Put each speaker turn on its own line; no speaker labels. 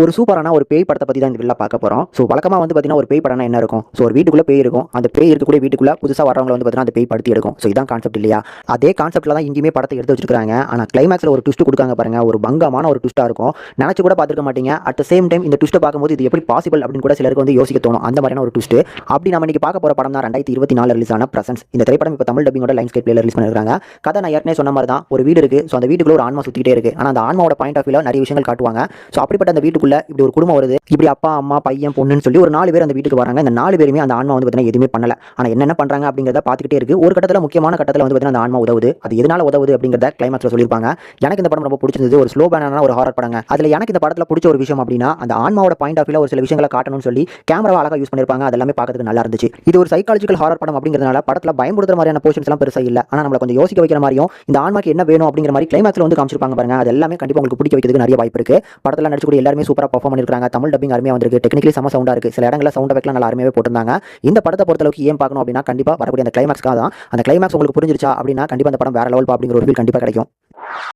ஒரு சூப்பரான ஒரு பேய் படத்தை பத்தி தான் இந்த வீடியோல பார்க்க போறோம். வழக்கமா பார்த்தீங்கன்னா, ஒரு பேய் படம்னா என்ன இருக்கும்? ஒரு வீட்டுக்குள்ள பேய் இருக்கும். அந்த பேய் இருக்கக்கூடிய வீட்டுக்குள்ள புதுசா வரவங்கள பார்த்தீங்கன்னா, அந்த பேய் படுத்தி எடுக்கும். இதான் கான்செப்ட் இல்லையா? அதே கான்செப்ட்ல தான் இங்கேயுமே படத்தை எடுத்து வச்சிருக்காங்க. ஆனா கிளைமாக்ஸ்ல ஒரு ட்விஸ்ட் குடுக்காங்க பாருங்க. ஒரு பங்கமான ஒரு ட்விஸ்ட்டா இருக்கும். நெனச்சு கூட பார்த்திருக்க மாட்டீங்க. அட் த சேம் டைம் இந்த ட்விஸ்ட்ட பார்க்கும்போது இது எப்படி பாசிபிள் அப்படின்னு கூட சிலருக்கு யோசிக்க தோணும். அந்த மாதிரியான ஒரு ட்விஸ்ட். அப்படி நம்ம இன்னைக்கு பார்க்க போற படம் தான் 2024 ரிலீஸ் ஆன பிரசன்ஸ். இந்த திரைப்படம் இப்ப தமிழ் டப்பிங்கோட லைன்ஸ்கேப் பிளேல ரிலீஸ் பண்ணிருக்காங்க. கதை நான் ஏற்கனவே சொன்ன மாதிரி தான். ஒரு வீடு இருக்கு. அந்த வீட்டுக்குள்ள ஒரு ஆன்மா சுத்திட்டே இருக்கு. ஆனா அந்த ஆன்மாவோட பாயிண்ட் ஆஃப் வியூல நிறைய விஷயங்கள் காட்டுவாங்க. அப்படிப்பட்ட அந்த வீட்டுக்குள்ள இப்படி ஒரு குடும்பம் வருது. இப்படி அப்பா அம்மா பையன் பொண்ணுன்னு சொல்லி ஒரு 4 பேர் அந்த வீட்டுக்கு வராங்க. இந்த 4 பேருமே அந்த ஆன்மா பார்த்தீங்கன்னா எதுவுமே பண்ணல. ஆனா என்னென்ன பண்றாங்க அப்படிங்கறத பார்த்துக்கிட்டே இருக்கு. ஒரு கட்டத்துல முக்கியமான கட்டத்துல பார்த்தீங்கன்னா அந்த ஆன்மா உதவுது. அது எதனால உதவுது அப்படிங்கறத கிளைமாக்ஸ்ல சொல்லிருப்பாங்க. எனக்கு இந்த படம் ரொம்ப பிடிச்சிருந்தது. ஒரு ஸ்லோ பேனான ஒரு ஹாரர் படங்க. அதுல எனக்கு இந்த படத்துல பிடிச்ச ஒரு விஷயம் அப்படின்னா அந்த ஆன்மாவோட பாயிண்ட் ஆஃப் வியூல ஒரு சில விஷயங்களை காட்டணும்னு சொல்லி கேமராவை அழகா யூஸ் பண்ணிருப்பாங்க. அதெல்லாமே பார்க்கிறதுக்கு நல்லா இருந்துச்சு. இது ஒரு சைக்காலஜிக்கல் ஹாரர் படம் அப்படிங்கறதுனால படத்துல பயமுறுத்துற மாதிரியான போர்ஷன்ஸ் எல்லாம் பெருசா இல்ல. ஆனா நம்மள கொஞ்சம் யோசிக்க வைக்கிற மாதிரியும் இந்த ஆன்மாக்கு என்ன வேணும் அப்படிங்கிற மாதிரி கிளைமாக்ஸ்ல காமிச்சிருப்பாங்க பாருங்க. அது எல்லாமே கண்டிப்பா உங்களுக்கு பிடிக்க வைக்கிறதுக்கு நிறைய வாய்ப்பு இருக்கு. படத்துல நடிச்சக்கூடிய எல்லாருமே சூப்பரா பெர்ஃபார்ம் பண்ணிருக்காங்க. தமிழ் டப்பிங் அருமையா வந்திருக்கு. டெக்னிக்கலி செம சவுண்டா இருக்கு. சில இடங்கள்ல சவுண்ட் எஃபெக்ட்லாம் நல்லா அருமையாவே போட்டிருந்தாங்க. இந்த படத்தை பொறுத்தளவுக்கு ஏன் பார்க்கணும் அப்படின்னா கண்டிப்பா வரக்கூடிய அந்த கிளைமாக்ஸ்க்காக தான். அந்த கிளைமாக்ஸ் உங்களுக்கு புரிஞ்சிருச்சா அப்படின்னா கண்டிப்பா அந்த படம் வேற லெவல் அப்படிங்கிற ஒரு ஃபீல் கண்டிப்பா கிடைக்கும்.